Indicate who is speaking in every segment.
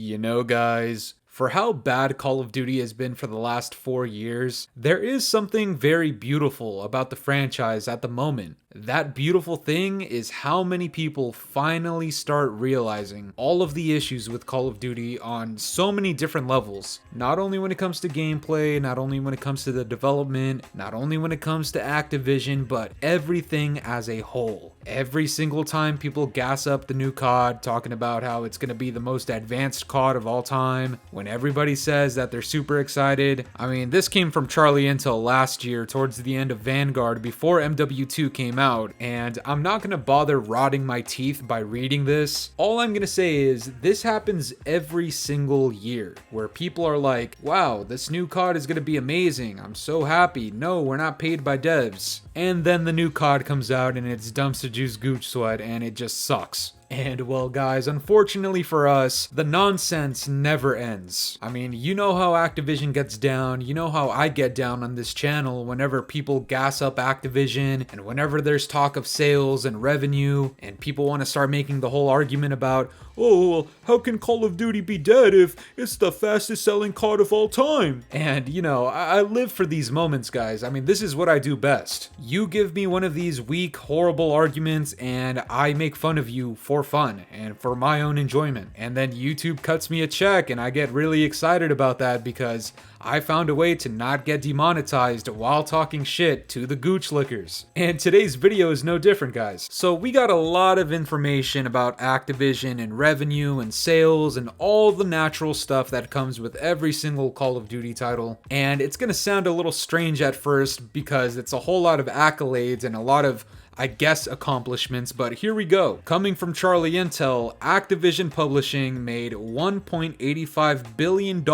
Speaker 1: You know, guys, for how bad Call of Duty has been for the last 4 years, there is something very beautiful about the franchise at the moment. That beautiful thing is how many people finally start realizing all of the issues with Call of Duty on so many different levels. Not only when it comes to gameplay, not only when it comes to the development, not only when it comes to Activision, but everything as a whole. Every single time people gas up the new COD, talking about how it's going to be the most advanced COD of all time, when everybody says that they're super excited. I mean, this came from Charlie Intel last year towards the end of Vanguard before MW2 came out, and I'm not going to bother rotting my teeth by reading this. All I'm going to say is this happens every single year where people are like, wow, this new COD is going to be amazing. I'm so happy. No, we're not paid by devs. And then the new COD comes out and it's dumpster juice gooch sweat and it just sucks. And well, guys, unfortunately for us, the nonsense never ends. I mean, you know how Activision gets down, you know how I get down on this channel whenever people gas up Activision, and whenever there's talk of sales and revenue, and people want to start making the whole argument about, oh, well, how can Call of Duty be dead if it's the fastest selling COD of all time? And, you know, I live for these moments, guys. I mean, this is what I do best. You give me one of these weak, horrible arguments, and I make fun of you for fun and for my own enjoyment. And then YouTube cuts me a check and I get really excited about that because I found a way to not get demonetized while talking shit to the gooch lickers. And today's video is no different, guys. So we got a lot of information about Activision and revenue and sales and all the natural stuff that comes with every single Call of Duty title. And it's gonna sound a little strange at first because it's a whole lot of accolades and a lot of, I guess, accomplishments, but here we go. Coming from Charlie Intel, Activision Publishing made $1.85 billion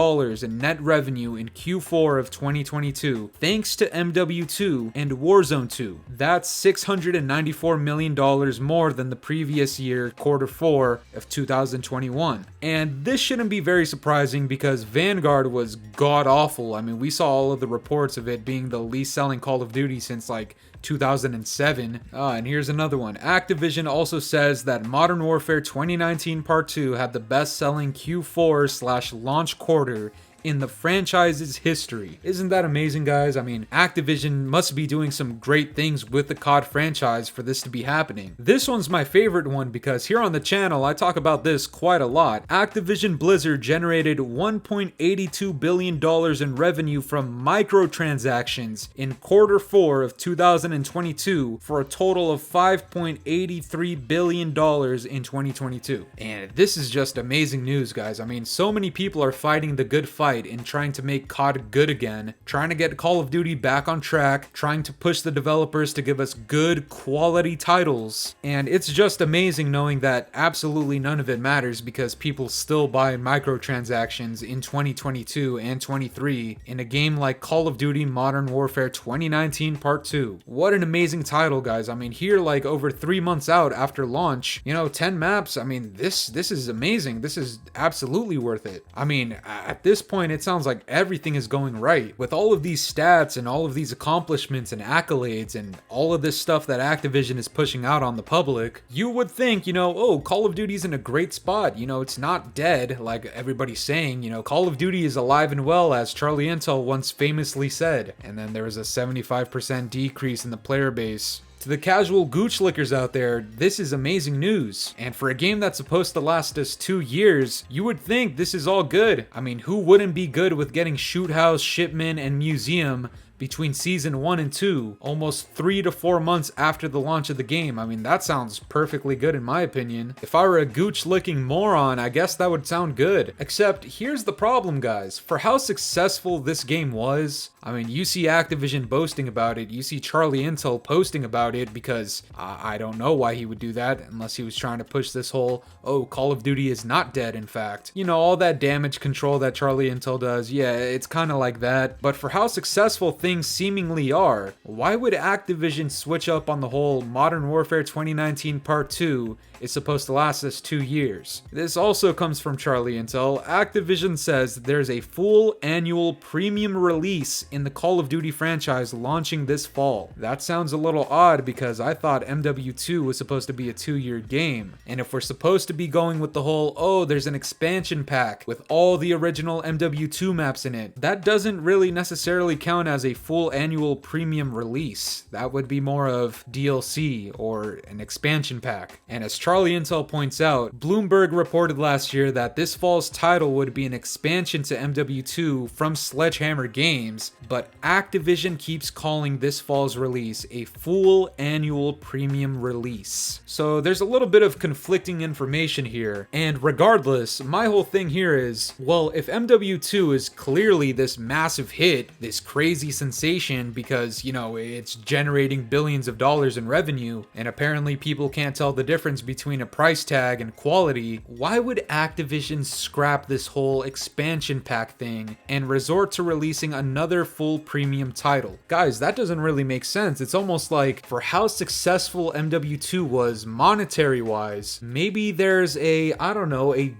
Speaker 1: in net revenue in Q4 of 2022, thanks to MW2 and Warzone 2. That's $694 million more than the previous year, Q4 of 2021. And this shouldn't be very surprising because Vanguard was god-awful. I mean, we saw all of the reports of it being the least selling Call of Duty since like 2007. And here's another one. Activision also says that Modern Warfare 2019 Part 2 had the best-selling Q4/launch quarter in the franchise's history. Isn't that amazing, guys? I mean, Activision must be doing some great things with the COD franchise for this to be happening. This one's my favorite one because here on the channel, I talk about this quite a lot. Activision Blizzard generated $1.82 billion in revenue from microtransactions in Q4 of 2022 for a total of $5.83 billion in 2022. And this is just amazing news, guys. I mean, so many people are fighting the good fight in trying to make COD good again, trying to get Call of Duty back on track, trying to push the developers to give us good quality titles. And it's just amazing knowing that absolutely none of it matters because people still buy microtransactions in 2022 and 23 in a game like Call of Duty Modern Warfare 2019 Part 2. What an amazing title, guys. I mean, here, like over 3 months out after launch, you know, 10 maps. I mean, this is amazing. This is absolutely worth it. I mean, at this point, it sounds like everything is going right. With all of these stats and all of these accomplishments and accolades and all of this stuff that Activision is pushing out on the public, you would think, you know, oh, Call of Duty's in a great spot. You know, it's not dead like everybody's saying. You know, Call of Duty is alive and well, as Charlie Intel once famously said. And then there was a 75% decrease in the player base. To the casual gooch lickers out there, this is amazing news. And for a game that's supposed to last us 2 years, you would think this is all good. I mean, who wouldn't be good with getting Shoot House, Shipment, and Museum between Season 1 and 2, almost 3 to 4 months after the launch of the game? I mean, that sounds perfectly good in my opinion. If I were a gooch-licking moron, I guess that would sound good. Except, here's the problem, guys. For how successful this game was, I mean, you see Activision boasting about it, you see Charlie Intel posting about it because I don't know why he would do that unless he was trying to push this whole, oh, Call of Duty is not dead, in fact. You know, all that damage control that Charlie Intel does, yeah, it's kind of like that. But for how successful things seemingly are, why would Activision switch up on the whole Modern Warfare 2019 Part 2 is supposed to last us 2 years. This also comes from Charlie Intel. Activision says there's a full annual premium release in the Call of Duty franchise launching this fall. That sounds a little odd because I thought MW2 was supposed to be a 2-year game. And if we're supposed to be going with the whole, oh, there's an expansion pack with all the original MW2 maps in it, that doesn't really necessarily count as a full annual premium release. That would be more of DLC or an expansion pack. And as Charlie Intel points out, Bloomberg reported last year that this fall's title would be an expansion to MW2 from Sledgehammer Games, but Activision keeps calling this fall's release a full annual premium release. So there's a little bit of conflicting information here, and regardless, my whole thing here is, well, if MW2 is clearly this massive hit, this crazy sensation because, you know, it's generating billions of dollars in revenue, and apparently people can't tell the difference between a price tag and quality, why would Activision scrap this whole expansion pack thing and resort to releasing another full premium title? Guys, that doesn't really make sense. It's almost like for how successful MW2 was monetary wise, maybe there's a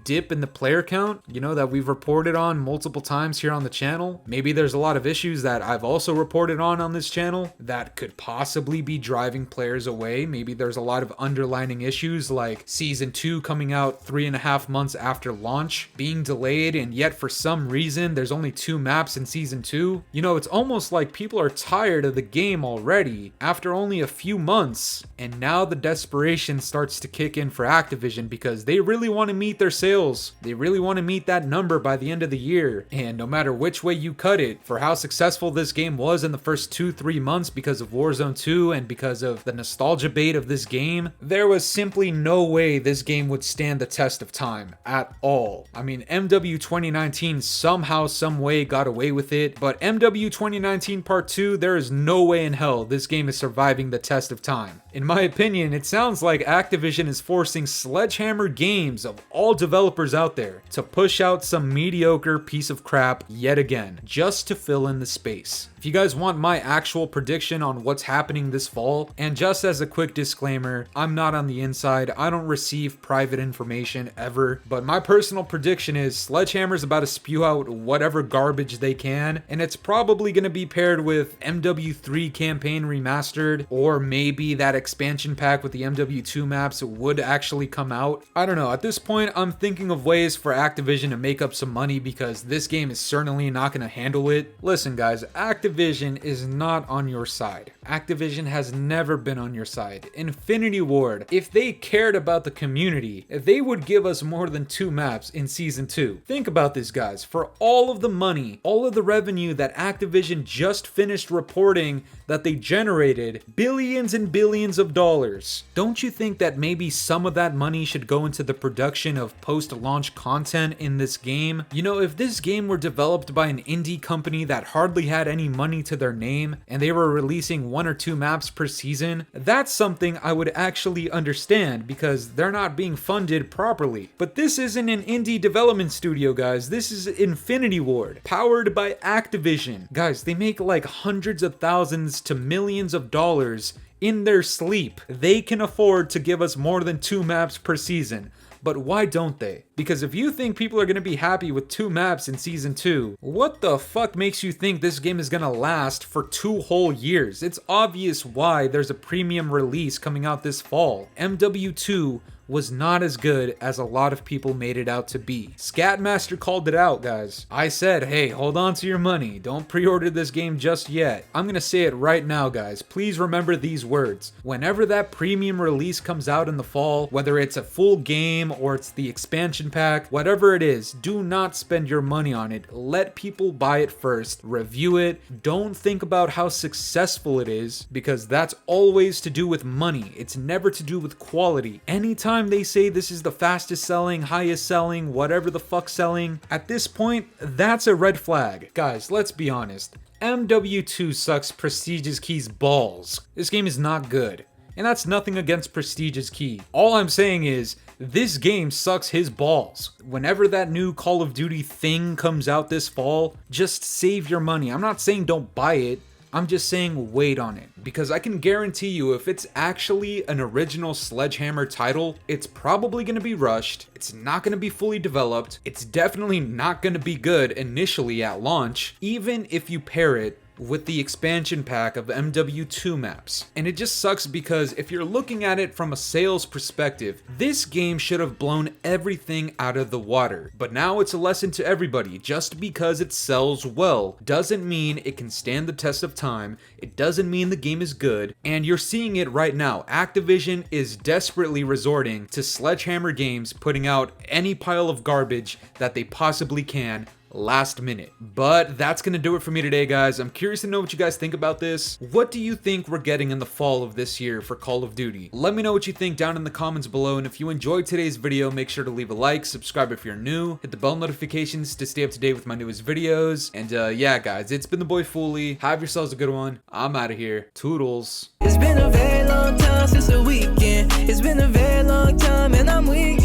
Speaker 1: dip in the player count, you know, that we've reported on multiple times here on the channel. Maybe there's a lot of issues that I've also reported on this channel that could possibly be driving players away. Maybe there's a lot of underlining issues like Season 2 coming out 3.5 months after launch, being delayed, and yet for some reason there's only 2 maps in Season 2. You know, it's almost like people are tired of the game already after only a few months, and now the desperation starts to kick in for Activision because they really want to meet their sales. They really want to meet that number by the end of the year, and no matter which way you cut it, for how successful this game was in the first 2-3 months because of Warzone 2 and because of the nostalgia bait of this game, there was simply no way this game would stand the test of time at all. I mean, MW 2019 somehow, some way got away with it, but MW 2019 Part 2, there is no way in hell this game is surviving the test of time. In my opinion, it sounds like Activision is forcing Sledgehammer Games, of all developers out there, to push out some mediocre piece of crap yet again, just to fill in the space. If you guys want my actual prediction on what's happening this fall, and just as a quick disclaimer, I'm not on the inside, I don't receive private information ever, but my personal prediction is Sledgehammer's about to spew out whatever garbage they can, and it's probably going to be paired with MW3 campaign remastered, or maybe that expansion pack with the MW2 maps would actually come out. I don't know, at this point I'm thinking of ways for Activision to make up some money because this game is certainly not going to handle it. Listen guys, Activision is not on your side. Activision has never been on your side. Infinity Ward, if they cared about the community, they would give us more than 2 maps in Season 2. Think about this guys, for all of the money, all of the revenue that Activision just finished reporting that they generated, billions and billions of dollars, don't you think that maybe some of that money should go into the production of post-launch content in this game? You know, if this game were developed by an indie company that hardly had any money to their name and they were releasing 1 or 2 maps per season, that's something I would actually understand because they're not being funded properly. But this isn't an indie development studio, guys. This is Infinity Ward, powered by Activision. Guys, they make like hundreds of thousands to millions of dollars in their sleep. They can afford to give us more than 2 maps per season. But why don't they? Because if you think people are going to be happy with 2 maps in Season 2, what the fuck makes you think this game is going to last for 2 whole years? It's obvious why there's a premium release coming out this fall. MW2 was not as good as a lot of people made it out to be. Scatmaster called it out, guys. I said, hey, hold on to your money. Don't pre-order this game just yet. I'm gonna say it right now, guys. Please remember these words. Whenever that premium release comes out in the fall, whether it's a full game or it's the expansion pack, whatever it is, do not spend your money on it. Let people buy it first. Review it. Don't think about how successful it is, because that's always to do with money. It's never to do with quality. Anytime they say this is the fastest selling, highest selling, whatever the fuck selling, at this point, that's a red flag. Guys, let's be honest. MW2 sucks Prestige's Key's balls. This game is not good. And that's nothing against Prestige's Key. All I'm saying is, this game sucks his balls. Whenever that new Call of Duty thing comes out this fall, just save your money. I'm not saying don't buy it. I'm just saying wait on it, because I can guarantee you if it's actually an original Sledgehammer title, it's probably going to be rushed, it's not going to be fully developed, it's definitely not going to be good initially at launch, even if you pair it with the expansion pack of MW2 maps. And it just sucks because if you're looking at it from a sales perspective, this game should have blown everything out of the water. But now it's a lesson to everybody. Just because it sells well doesn't mean it can stand the test of time. It doesn't mean the game is good. And you're seeing it right now. Activision is desperately resorting to Sledgehammer Games putting out any pile of garbage that they possibly can last minute. But that's gonna do it for me today, guys. I'm curious to know what you guys think about this. What do you think we're getting in the fall of this year for Call of Duty? Let me know what you think down in the comments below, and if you enjoyed today's video, make sure to leave a like, subscribe if you're new, hit the bell notifications to stay up to date with my newest videos, and yeah guys, it's been the boy Fooly. Have yourselves a good one. I'm out of here. Toodles.
Speaker 2: It's been a very long time since the weekend. It's been a very long time and I'm weak.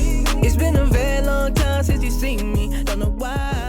Speaker 2: It's been a very long time since you seen me. Don't know why.